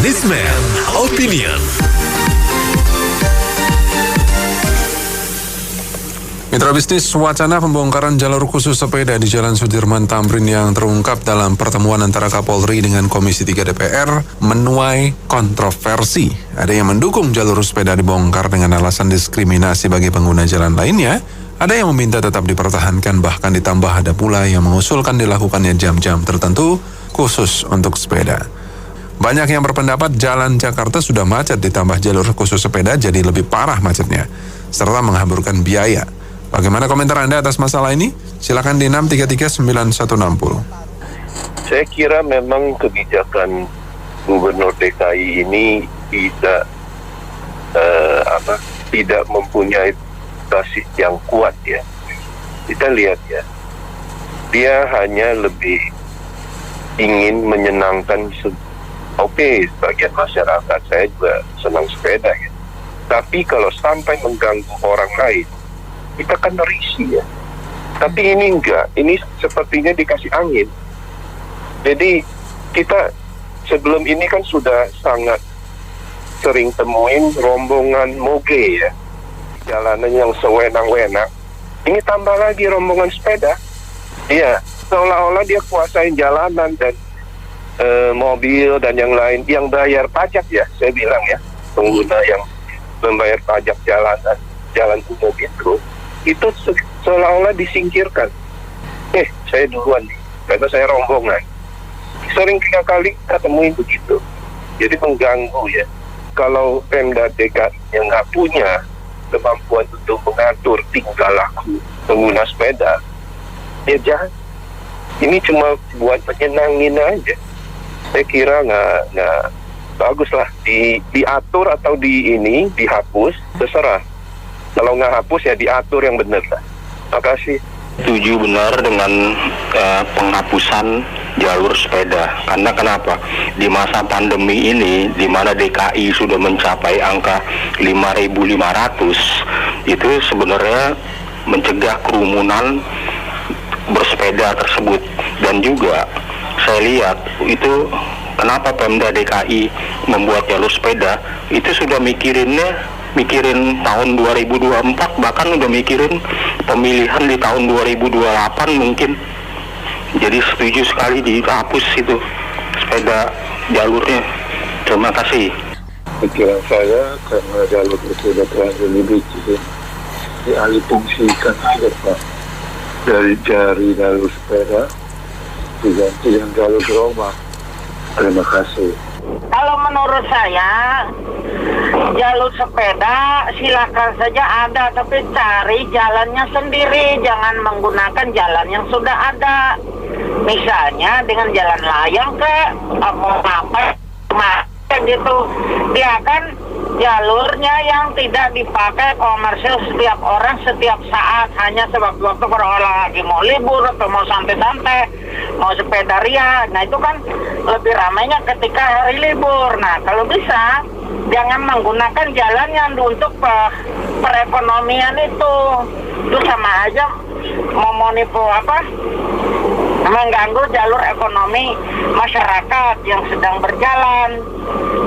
Anisman Opinion. Mitra bisnis, wacana pembongkaran jalur khusus sepeda di Jalan Sudirman Tamrin yang terungkap dalam pertemuan antara Kapolri dengan Komisi 3 DPR menuai kontroversi. Ada yang mendukung jalur sepeda dibongkar dengan alasan diskriminasi bagi pengguna jalan lainnya. Ada yang meminta tetap dipertahankan, bahkan ditambah ada pula yang mengusulkan dilakukannya jam-jam tertentu khusus untuk sepeda. Banyak yang berpendapat jalan Jakarta sudah macet, ditambah jalur khusus sepeda jadi lebih parah macetnya, serta menghamburkan biaya. Bagaimana komentar Anda atas masalah ini? Silakan di 6339160. Saya kira memang kebijakan Gubernur DKI ini tidak mempunyai basis yang kuat ya. Kita lihat ya, dia hanya lebih ingin menyenangkan sebagian masyarakat. Saya juga senang sepeda ya. Tapi kalau sampai mengganggu orang lain, kita kan risih ya. Tapi ini enggak, ini sepertinya dikasih angin. Jadi kita sebelum ini kan sudah sangat sering temuin rombongan moge ya, jalanan yang sewenang-wenang. Ini tambah lagi rombongan sepeda. Iya, seolah-olah dia kuasain jalanan dan mobil dan yang lain yang bayar pajak ya, saya bilang ya, pengguna yang membayar pajak jalan umum itu seolah-olah disingkirkan. Saya duluan nih, karena saya rombongan. Sering 3 kali kita temuin begitu. Jadi mengganggu ya. Kalau Pemda DKI yang nggak punya kemampuan untuk mengatur tingkah laku pengguna sepeda, ya jangan. Ini cuma buat menyenangin aja. Saya kira nggak bagus lah diatur atau dihapus, terserah. Kalau nggak hapus ya diatur yang benar lah. Terima kasih. Setuju benar dengan penghapusan jalur sepeda. Karena kenapa? Di masa pandemi ini, di mana DKI sudah mencapai angka 5.500, itu sebenarnya mencegah kerumunan bersepeda tersebut. Dan juga saya lihat itu kenapa Pemda DKI membuat jalur sepeda, itu sudah mikirin tahun 2024, bahkan udah mikirin pemilihan di tahun 2028 mungkin. Jadi setuju sekali dihapus itu sepeda jalurnya. Terima kasih. Pikiran saya karena jalur sepeda terlalu licin, dialih fungsikan aja Pak, dari jalur sepeda diganti dengan jalur gerobak. Terima kasih. Kalau menurut saya jalur sepeda silakan saja ada, tapi cari jalannya sendiri, jangan menggunakan jalan yang sudah ada. Misalnya dengan jalan layang apa gitu. Dia kan jalurnya yang tidak dipakai komersil setiap orang setiap saat, hanya sewaktu-waktu kalau orang lagi mau libur atau mau santai-santai, mau sepeda ria. Nah itu kan lebih ramainya ketika hari libur. Nah kalau bisa jangan menggunakan jalan yang untuk perekonomian itu sama aja mengganggu jalur ekonomi masyarakat yang sedang berjalan.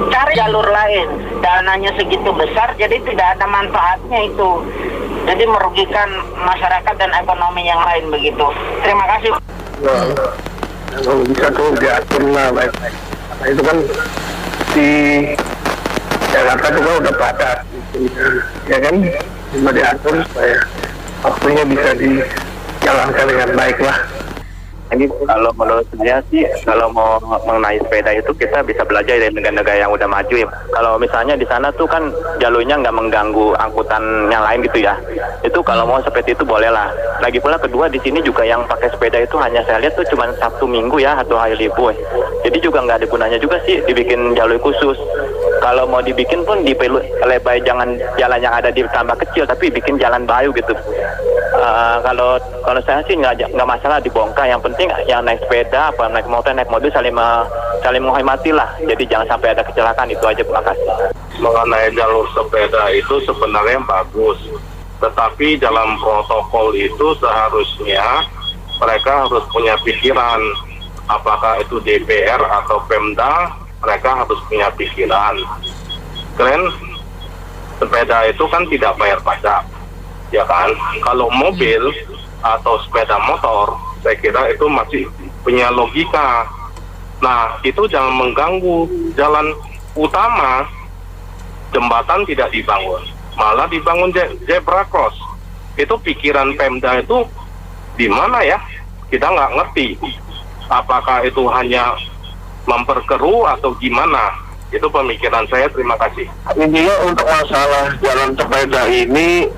Cari jalur lain, dananya segitu besar jadi tidak ada manfaatnya itu, jadi merugikan masyarakat dan ekonomi yang lain begitu. Terima kasih. Kalau bisa tuh diatur lah baik-baik. Nah, itu kan di Jakarta juga udah padat, ya kan? Cuma diatur supaya waktunya bisa dijalankan dengan baik lah. Ini kalau menurut saya sih, kalau mau mengenai sepeda itu kita bisa belajar dari negara-negara yang udah maju ya. Kalau misalnya di sana tuh kan jalurnya nggak mengganggu angkutan yang lain gitu ya. Itu kalau mau seperti itu boleh lah. Lagi pula kedua di sini juga yang pakai sepeda itu hanya saya lihat tuh cuma Sabtu Minggu ya atau hari libur. Jadi juga nggak ada gunanya juga sih dibikin jalur khusus. Kalau mau dibikin pun lebar, jangan jalan yang ada ditambah kecil, tapi bikin jalan baru gitu. Kalau saya sih nggak masalah dibongkar. Yang penting yang naik sepeda apa naik motor naik mobil saling menghormati lah. Jadi jangan sampai ada kecelakaan, itu aja. Terima kasih. Mengenai jalur sepeda itu sebenarnya bagus, tetapi dalam protokol itu seharusnya mereka harus punya pikiran apakah itu DPR atau Pemda mereka harus punya pikiran. Keren, sepeda itu kan tidak bayar pajak, ya kan? Kalau mobil atau sepeda motor, saya kira itu masih punya logika. Nah, itu jangan mengganggu jalan utama, jembatan tidak dibangun, malah dibangun zebra cross. Itu pikiran Pemda itu di mana ya? Kita nggak ngerti. Apakah itu hanya memperkeruh atau gimana? Itu pemikiran saya. Terima kasih. Intinya untuk masalah jalan sepeda ini,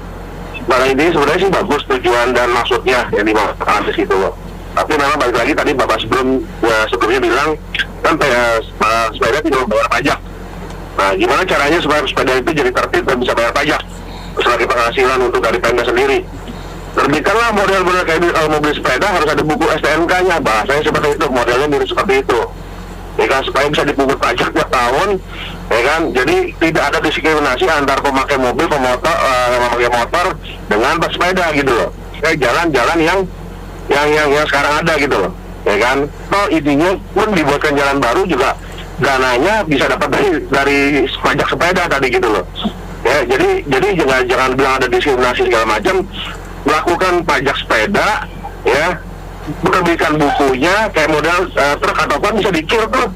barang ini sebenarnya sih bagus tujuan dan maksudnya yang dimaksudkan di situ loh. Tapi memang balik lagi tadi Bapak sebelumnya bilang kan sepeda tidak bayar pajak. Nah, gimana caranya supaya sepeda itu jadi tertib dan bisa bayar pajak sebagai penghasilan untuk dari Pemda sendiri? Terbitkanlah model-model kayak kalau mobil sepeda harus ada buku STNK-nya, bahasanya seperti itu, modelnya mirip seperti itu. Ya kan, supaya bisa dipungut pajak tiap tahun, ya kan? Jadi tidak ada diskriminasi antar pemakai mobil, pemakai motor dengan pesepeda gitu loh. Kayak jalan-jalan yang sekarang ada gitu loh, ya kan? Toh intinya pun dibuatkan jalan baru juga dananya bisa dapat dari pajak sepeda tadi gitu loh. Ya, jadi jangan bilang ada diskriminasi segala macam. Melakukan pajak sepeda, ya, menerbitkan bukunya kayak model truk atau apa bisa dikir tuh.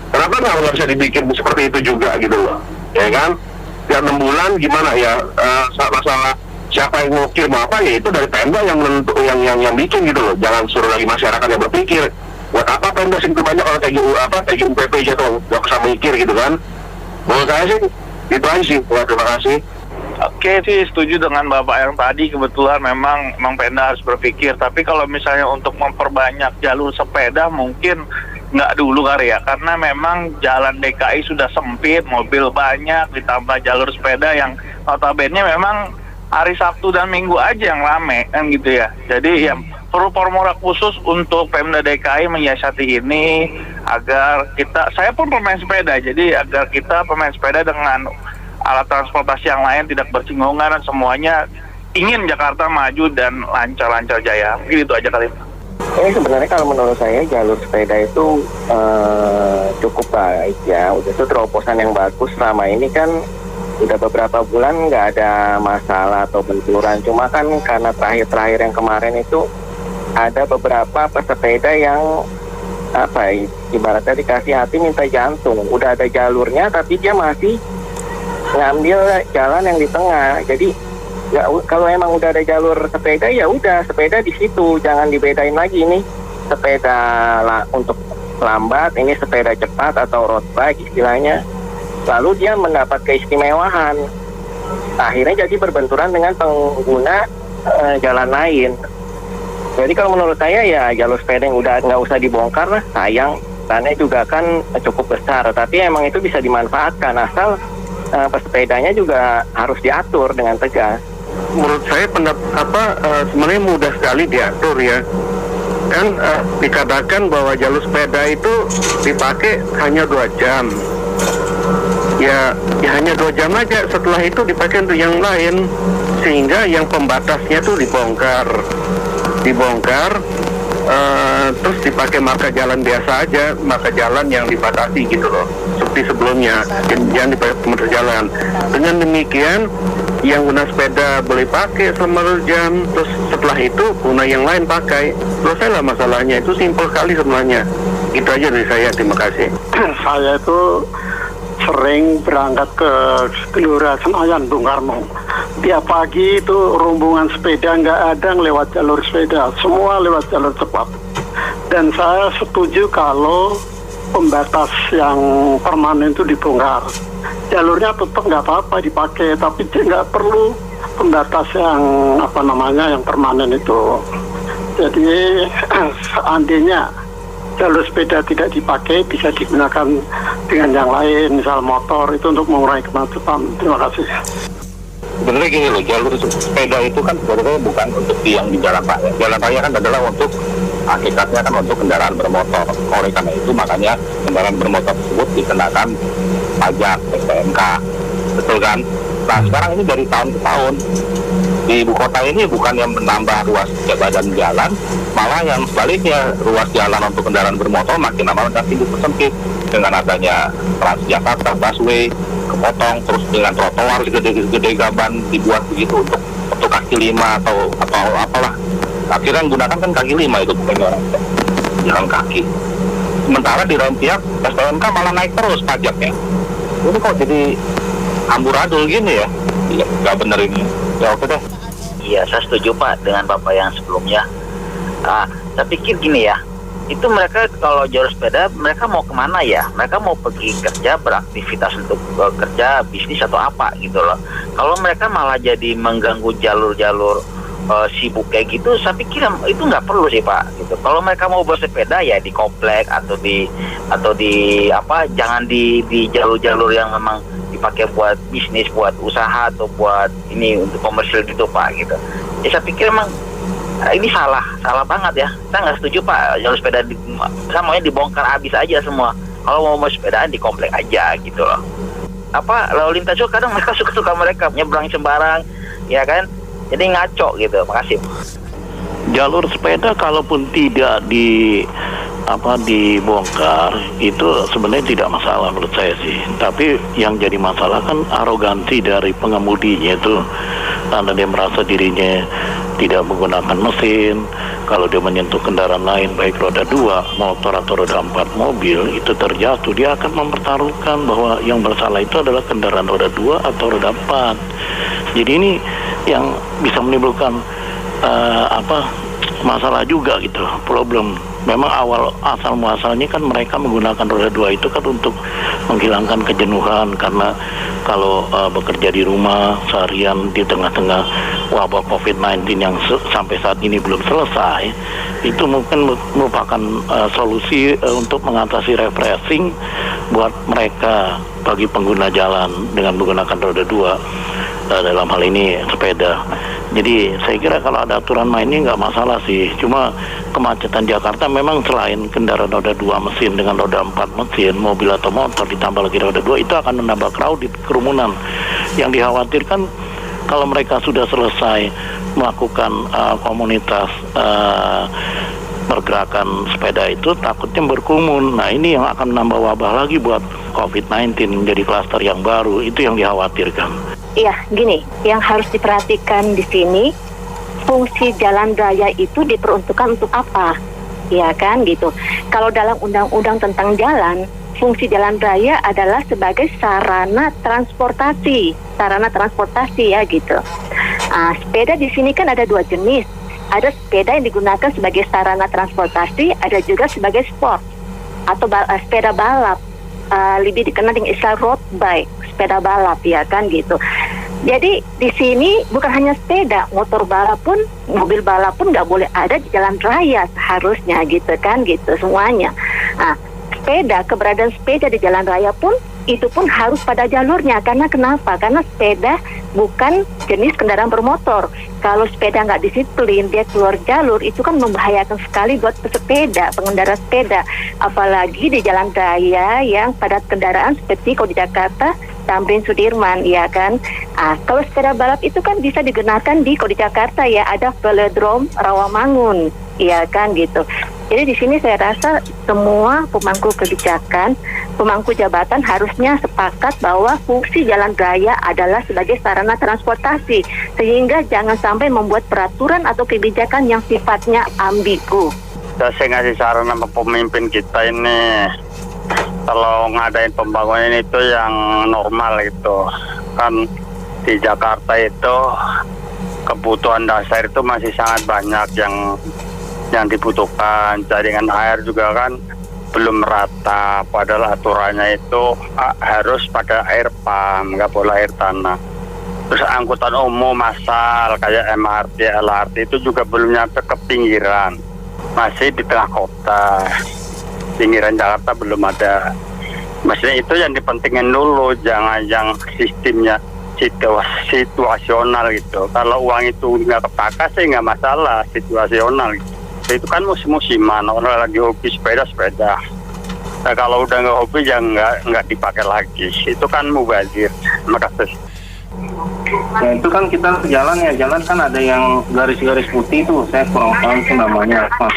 Kenapa nggak bisa dibikin seperti itu juga gitu loh, ya kan? Tiap 6 bulan gimana ya, masalah siapa yang mau kirim apa ya itu dari Pemda yang yang bikin gitu loh. Jangan suruh lagi masyarakat yang berpikir buat apa Pemda segitu banyak orang kayak UPP aja tuh nggak usah mikir gitu kan. Menurut saya sih itu aja sih. Terima kasih. Oke sih, setuju dengan Bapak yang tadi. Kebetulan memang Pemda harus berpikir. Tapi kalau misalnya untuk memperbanyak jalur sepeda mungkin nggak dulu kali ya. Karena memang jalan DKI sudah sempit, mobil banyak, ditambah jalur sepeda yang notabene memang hari Sabtu dan Minggu aja yang rame kan gitu ya. Jadi ya perlu formula khusus untuk Pemda DKI menyiasati ini agar saya pun pemain sepeda, jadi agar kita pemain sepeda dengan alat transportasi yang lain tidak bersinggungan dan semuanya ingin Jakarta maju dan lancar-lancar jaya. Gitu aja kali. Ini sebenarnya kalau menurut saya jalur sepeda itu cukup baik ya. Udah itu terobosan yang bagus. Selama ini kan udah beberapa bulan nggak ada masalah atau benturan. Cuma kan karena terakhir yang kemarin itu ada beberapa pesepeda yang ibaratnya dikasih hati minta jantung. Udah ada jalurnya tapi dia masih ngambil jalan yang di tengah. Jadi kalau emang udah ada jalur sepeda ya udah sepeda di situ, jangan dibedain lagi ini sepeda untuk lambat, ini sepeda cepat atau road bike istilahnya. Lalu dia mendapat keistimewaan. Akhirnya jadi berbenturan dengan pengguna jalan lain. Jadi kalau menurut saya ya jalur sepeda yang udah nggak usah dibongkar lah, sayang. Tanahnya juga kan cukup besar, tapi emang itu bisa dimanfaatkan asal pesepedanya juga harus diatur dengan tegas. Menurut saya sebenarnya mudah sekali diatur ya. Kan dikatakan bahwa jalur sepeda itu dipakai hanya 2 jam. Ya hanya 2 jam aja, setelah itu dipakai untuk yang lain, sehingga yang pembatasnya tuh dibongkar, terus dipakai marka jalan biasa aja, marka jalan yang dibatasi gitu loh, seperti sebelumnya, jangan dipakai pemutar jalan. Dengan demikian yang guna sepeda boleh pakai selama 2 jam, terus setelah itu guna yang lain pakai, selesai lah masalahnya. Itu simpel sekali sebenarnya. Itu aja dari saya, terima kasih. Saya itu sering berangkat ke Gelora Senayan Bung Karno. Tiap pagi itu rombongan sepeda nggak ada yang lewat jalur sepeda, semua lewat jalur cepat. Dan saya setuju kalau pembatas yang permanen itu dibongkar. Jalurnya tetap nggak apa-apa dipakai, tapi nggak perlu pembatas yang yang permanen itu. Jadi seandainya jalur sepeda tidak dipakai, bisa digunakan dengan yang lain, misal motor, itu untuk mengurangi kemacetan. Terima kasih. Sebenarnya gini loh, jalur sepeda itu kan sebenarnya bukan untuk yang di jalan raya. Jalan raya kan adalah untuk hakikatnya kan untuk kendaraan bermotor. Oleh karena itu makanya kendaraan bermotor tersebut dikenakan pajak STNK, betul kan? Nah sekarang ini dari tahun ke tahun di ibu kota ini bukan yang menambah ruas badan jalan, malah yang sebaliknya ruas jalan untuk kendaraan bermotor makin lama makin dipersempit. dengan adanya Transjakarta, busway, kepotong, terus dengan trotoar segede gaban dibuat begitu untuk kaki lima atau apalah. Akhirnya gunakan kan kaki lima itu bukan orang jalan kaki. Sementara di dalam pihak STNK malah naik terus pajaknya. Ini kok jadi amburadul gini ya? Iya, nggak bener ini. Ya oke deh. Iya, saya setuju Pak dengan Bapak yang sebelumnya. Saya pikir gini ya, itu mereka kalau jalur sepeda, mereka mau kemana ya? Mereka mau pergi kerja, beraktivitas untuk kerja, bisnis atau apa gitu loh. Kalau mereka malah jadi mengganggu jalur-jalur sibuk kayak gitu, saya pikir itu nggak perlu sih Pak. Gitu. Kalau mereka mau bersepeda ya di komplek atau di apa, jangan di jalur-jalur yang memang dipakai buat bisnis, buat usaha atau buat ini untuk komersil gitu Pak. Gitu. Ya saya pikir emang ini salah banget ya. Saya nggak setuju Pak, jalur sepeda semuanya dibongkar habis aja semua. Kalau mau sepedaan di komplek aja gitu loh. Apa lalu lintas juga kadang mereka suka mereka nyebrang sembarang, ya kan? Jadi ngaco gitu. Makasih. Jalur sepeda kalaupun tidak dibongkar itu sebenarnya tidak masalah menurut saya sih. Tapi yang jadi masalah kan arogansi dari pengemudinya itu, karena dia merasa dirinya tidak menggunakan mesin. Kalau dia menyentuh kendaraan lain baik roda 2, motor atau roda 4 mobil itu terjatuh, dia akan mempertaruhkan bahwa yang bersalah itu adalah kendaraan roda 2 atau roda 4. Jadi ini yang bisa menimbulkan masalah juga gitu, problem. Memang asal muasalnya kan mereka menggunakan roda 2 itu kan untuk menghilangkan kejenuhan, karena kalau bekerja di rumah seharian di tengah-tengah wabah COVID-19 yang sampai saat ini belum selesai, itu mungkin merupakan solusi untuk mengatasi refreshing buat mereka bagi pengguna jalan dengan menggunakan roda 2, dalam hal ini sepeda. Jadi saya kira kalau ada aturan mainnya nggak masalah sih. Cuma kemacetan Jakarta memang selain kendaraan roda 2 mesin dengan roda 4 mesin, mobil atau motor ditambah lagi roda 2, itu akan menambah crowded, kerumunan. Yang dikhawatirkan kalau mereka sudah selesai melakukan komunitas pergerakan sepeda itu, takutnya berkerumun. Nah ini yang akan menambah wabah lagi buat COVID-19, menjadi klaster yang baru. Itu yang dikhawatirkan. Iya, gini, yang harus diperhatikan di sini, fungsi jalan raya itu diperuntukkan untuk apa? Ya kan, gitu. Kalau dalam undang-undang tentang jalan, fungsi jalan raya adalah sebagai sarana transportasi ya gitu. Sepeda di sini kan ada 2 jenis. Ada sepeda yang digunakan sebagai sarana transportasi, ada juga sebagai sport atau sepeda balap. Lebih dikenal dengan istilah road bike, sepeda balap ya kan gitu. Jadi di sini bukan hanya sepeda, motor balap pun, mobil balap pun nggak boleh ada di jalan raya seharusnya gitu kan gitu semuanya. Keberadaan sepeda di jalan raya pun itu pun harus pada jalurnya. Karena kenapa? Karena sepeda bukan jenis kendaraan bermotor. Kalau sepeda nggak disiplin, dia keluar jalur, itu kan membahayakan sekali buat pesepeda, pengendara sepeda. Apalagi di jalan raya yang padat kendaraan seperti kalau di Jakarta, Tamrin Sudirman, ya kan. Kalau sepeda balap itu kan bisa digunakan kalau di Jakarta ya ada velodrome Rawamangun, ya kan gitu. Jadi di sini saya rasa semua pemangku kebijakan, pemangku jabatan harusnya sepakat bahwa fungsi jalan raya adalah sebagai sarana transportasi, sehingga jangan sampai membuat peraturan atau kebijakan yang sifatnya ambigu. Saya ngasih saran sama pemimpin kita ini, kalau ngadain pembangunan itu yang normal gitu. Kan di Jakarta itu kebutuhan dasar itu masih sangat banyak yang dibutuhkan. Jaringan air juga kan belum merata, padahal aturannya itu harus pada air pump, nggak boleh air tanah. Terus angkutan umum massal kayak MRT, LRT itu juga belum nyampe ke pinggiran, masih di tengah kota. Pinggiran Jakarta belum ada. Maksudnya itu yang dipentingin dulu, jangan yang sistemnya situasional gitu. Kalau uang itu nggak kepakai sih nggak masalah, situasional gitu. Itu kan musim-musiman, orang lagi hobi sepeda. Nah, kalau udah nggak hobi ya nggak dipakai lagi. Itu kan mubazir. Terima kasih. Ya itu kan kita jalan kan ada yang garis-garis putih tuh, saya kurang paham sih namanya apa.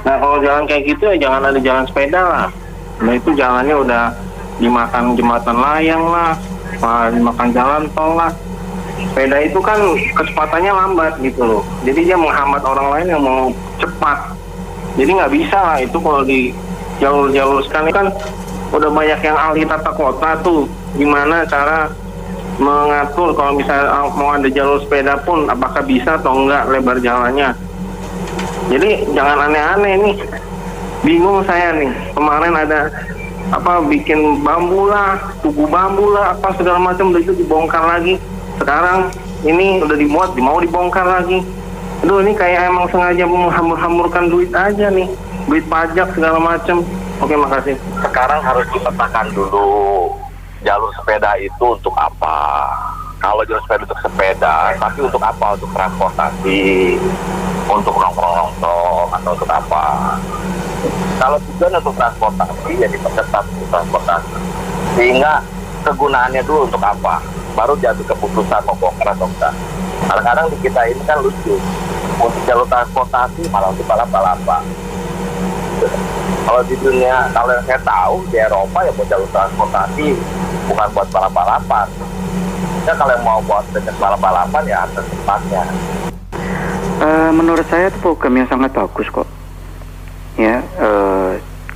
Nah kalau jalan kayak gitu ya jangan ada jalan sepeda lah. Nah itu jalannya udah dimakan jembatan layang lah, dimakan jalan tol lah. Sepeda itu kan kecepatannya lambat gitu loh, jadi dia menghambat orang lain yang mau cepat. Jadi nggak bisa lah itu kalau di jalur-jalur sekarang kan udah banyak yang ahli tata kota tuh, gimana cara mengatur kalau misalnya mau ada jalur sepeda pun apakah bisa atau enggak lebar jalannya. Jadi jangan aneh-aneh nih, bingung saya nih. Kemarin ada bikin bambu lah, tugu bambu lah, apa segala macam, udah itu dibongkar lagi. Sekarang ini udah dimuat, mau dibongkar lagi. Aduh, ini kayak emang sengaja menghambur-hamburkan duit aja nih, duit pajak segala macam. Oke, makasih. Sekarang harus dipetakan dulu jalur sepeda itu untuk apa. Kalau jalur sepeda untuk sepeda, tapi untuk apa? Untuk transportasi, untuk nongkrong-nongkrong, atau untuk apa? Kalau tujuan untuk transportasi, ya diperketat untuk transportasi. Sehingga kegunaannya dulu untuk apa? Baru jatuh keputusan mau bongkar atau enggak. Kadang-kadang di kita ini kan lucu, untuk jalur transportasi malah untuk balap-balapan. Kalau di dunia, kalau yang saya tahu di Eropa ya buat jalur transportasi bukan buat balap-balapan. Ya kalau yang mau buat balap-balapan ya harus tempatnya. Menurut saya itu program yang sangat bagus kok. Ya,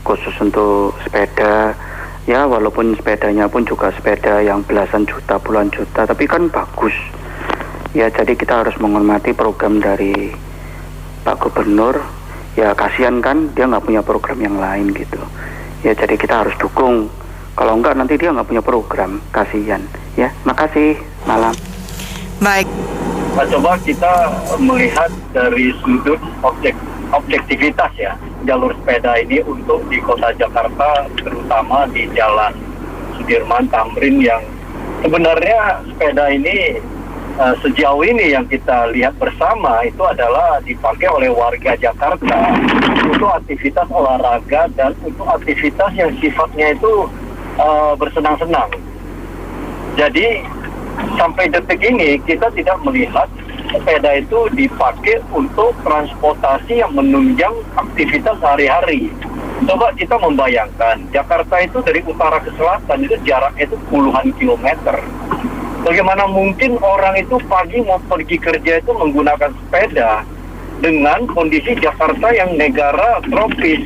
khusus untuk sepeda. Ya, walaupun sepedanya pun juga sepeda yang belasan juta, puluhan juta, tapi kan bagus. Ya, jadi kita harus menghormati program dari Pak Gubernur. Ya, kasihan kan dia nggak punya program yang lain gitu. Ya, jadi kita harus dukung. Kalau enggak nanti dia nggak punya program, kasihan. Ya, makasih. Malam. Baik. Nah, coba kita melihat dari sudut objektivitas ya, jalur sepeda ini untuk di kota Jakarta, terutama di Jalan Sudirman Tamrin yang sebenarnya sepeda ini sejauh ini yang kita lihat bersama itu adalah dipakai oleh warga Jakarta untuk aktivitas olahraga dan untuk aktivitas yang sifatnya itu bersenang-senang. Jadi sampai detik ini kita tidak melihat sepeda itu dipakai untuk transportasi yang menunjang aktivitas sehari-hari. Coba kita membayangkan, Jakarta itu dari utara ke selatan itu jaraknya itu puluhan kilometer. Bagaimana mungkin orang itu pagi mau pergi kerja itu menggunakan sepeda dengan kondisi Jakarta yang negara tropis?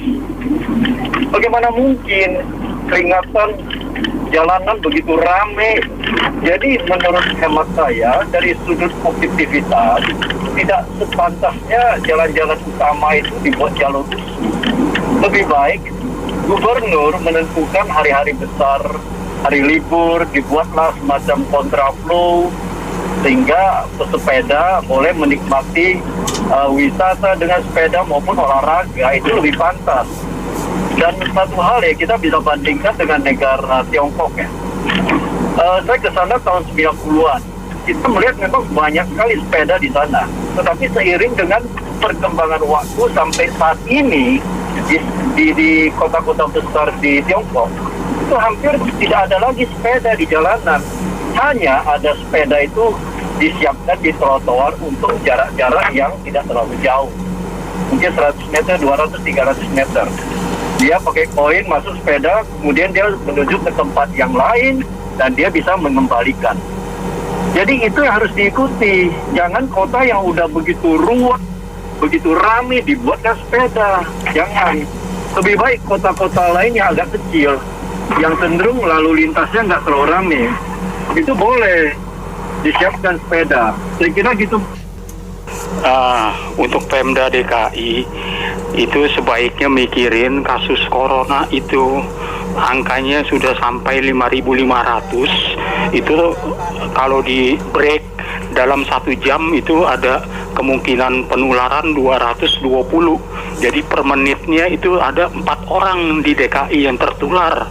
Bagaimana mungkin keringatan jalanan begitu ramai? Jadi menurut hemat saya dari sudut objektivitas tidak sepantasnya jalan-jalan utama itu dibuat jalur khusus. Lebih baik gubernur menentukan hari-hari besar, hari libur, dibuatlah semacam kontraflow sehingga pesepeda boleh menikmati wisata dengan sepeda maupun olahraga, itu lebih pantas. Dan satu hal ya, kita bisa bandingkan dengan negara Tiongkok ya. Saya ke sana tahun 90-an. Kita melihat memang banyak sekali sepeda di sana. Tetapi seiring dengan perkembangan waktu sampai saat ini di kota-kota besar di Tiongkok itu hampir tidak ada lagi sepeda di jalanan. Hanya ada sepeda itu disiapkan di trotoar untuk jarak-jarak yang tidak terlalu jauh. Mungkin 100 meter, 200, 300 meter. Dia pakai koin masuk sepeda, kemudian dia menuju ke tempat yang lain dan dia bisa mengembalikan. Jadi itu yang harus diikuti. Jangan kota yang udah begitu ruwet, begitu ramai dibuatkan sepeda. Jangan. Lebih baik kota-kota lain yang agak kecil, yang cenderung lalu lintasnya nggak terlalu ramai, itu boleh disiapkan sepeda. Saya kira gitu. Untuk Pemda DKI itu sebaiknya mikirin kasus corona itu angkanya sudah sampai 5.500. Itu kalau di break dalam 1 jam itu ada kemungkinan penularan 220. Jadi per menitnya itu ada 4 orang di DKI yang tertular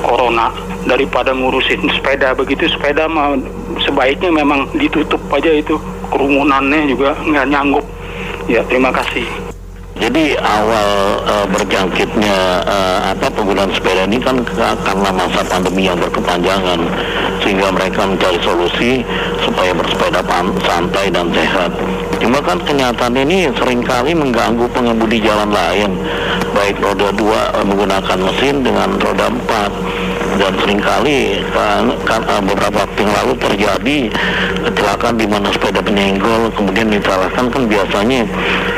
corona. Daripada ngurusin sepeda begitu, sepeda mah sebaiknya memang ditutup aja, itu kerumunannya juga nggak nyanggup. Ya, terima kasih. Jadi awal berjangkitnya penggunaan sepeda ini kan karena masa pandemi yang berkepanjangan, sehingga mereka mencari solusi supaya bersepeda santai dan sehat. Cuma kan kenyataan ini seringkali mengganggu pengemudi jalan lain, baik baik roda 2 menggunakan mesin dengan roda 4, dan seringkali beberapa waktu yang lalu terjadi kecelakaan di mana sepeda menyenggol kemudian disalahkan kan biasanya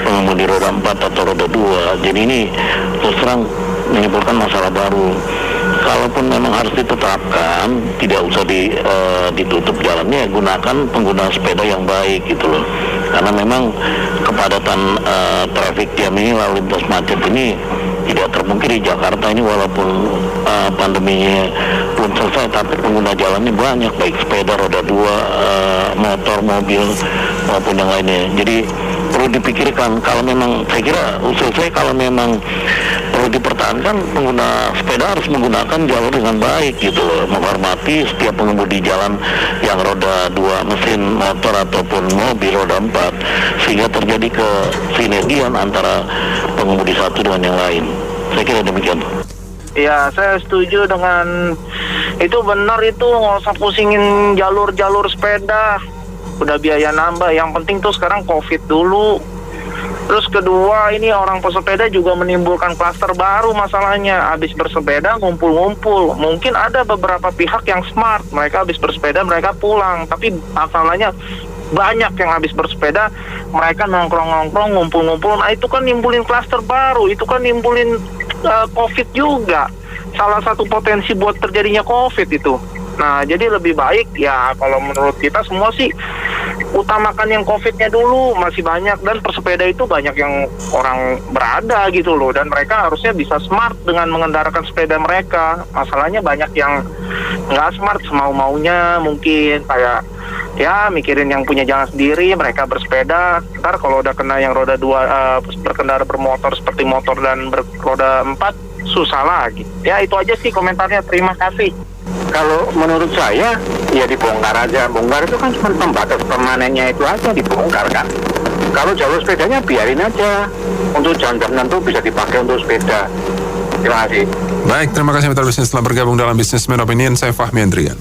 pengemudi roda 4 atau roda 2. Jadi ini terus terang menimbulkan masalah baru. Kalaupun memang harus ditetapkan, tidak usah ditutup jalannya, gunakan pengguna sepeda yang baik gitu loh. Karena memang kepadatan traffic jam ini, lalu lintas macet ini tidak terpungkiri. Jakarta ini walaupun pandeminya belum selesai, tapi pengguna jalannya banyak, baik sepeda, roda 2, motor, mobil maupun yang lainnya. Jadi perlu dipikirkan, kalau memang, saya kira usul saya kalau memang perlu dipertahankan, pengguna sepeda harus menggunakan jalur dengan baik gitu loh, menghormati setiap pengemudi jalan yang roda 2 mesin motor ataupun mobil roda 4, sehingga terjadi kesinergian antara pengemudi satu dengan yang lain. Saya kira demikian. Ya, saya setuju dengan itu, benar itu, nggak usah pusingin jalur-jalur sepeda, udah biaya nambah. Yang penting tuh sekarang COVID dulu. Terus kedua, ini orang pesepeda juga menimbulkan klaster baru masalahnya. Habis bersepeda ngumpul-ngumpul. Mungkin ada beberapa pihak yang smart, mereka habis bersepeda mereka pulang. Tapi masalahnya banyak yang habis bersepeda mereka nongkrong-nongkrong, ngumpul-ngumpul. Nah itu kan nimbulin klaster baru, itu kan nimbulin COVID juga. Salah satu potensi buat terjadinya COVID itu. Nah, jadi lebih baik ya kalau menurut kita semua sih utamakan yang COVID-nya dulu, masih banyak, dan pesepeda itu banyak yang orang berada gitu loh, dan mereka harusnya bisa smart dengan mengendarakan sepeda mereka. Masalahnya banyak yang nggak smart, semau-maunya mungkin, kayak ya mikirin yang punya jalan sendiri, mereka bersepeda, ntar kalau udah kena yang roda 2 berkendara bermotor seperti motor dan roda 4 susah lagi. Ya itu aja sih komentarnya, terima kasih. Kalau menurut saya, ya dibongkar aja. Bongkar itu kan cuma pembatas permanennya itu aja, dibongkar kan. Kalau jalur sepedanya biarin aja. Untuk jam-jam tertentu bisa dipakai untuk sepeda. Terima kasih. Baik, terima kasih Mitra Bisnis telah bergabung dalam Businessman Opinion. Saya Fahmi Andrian.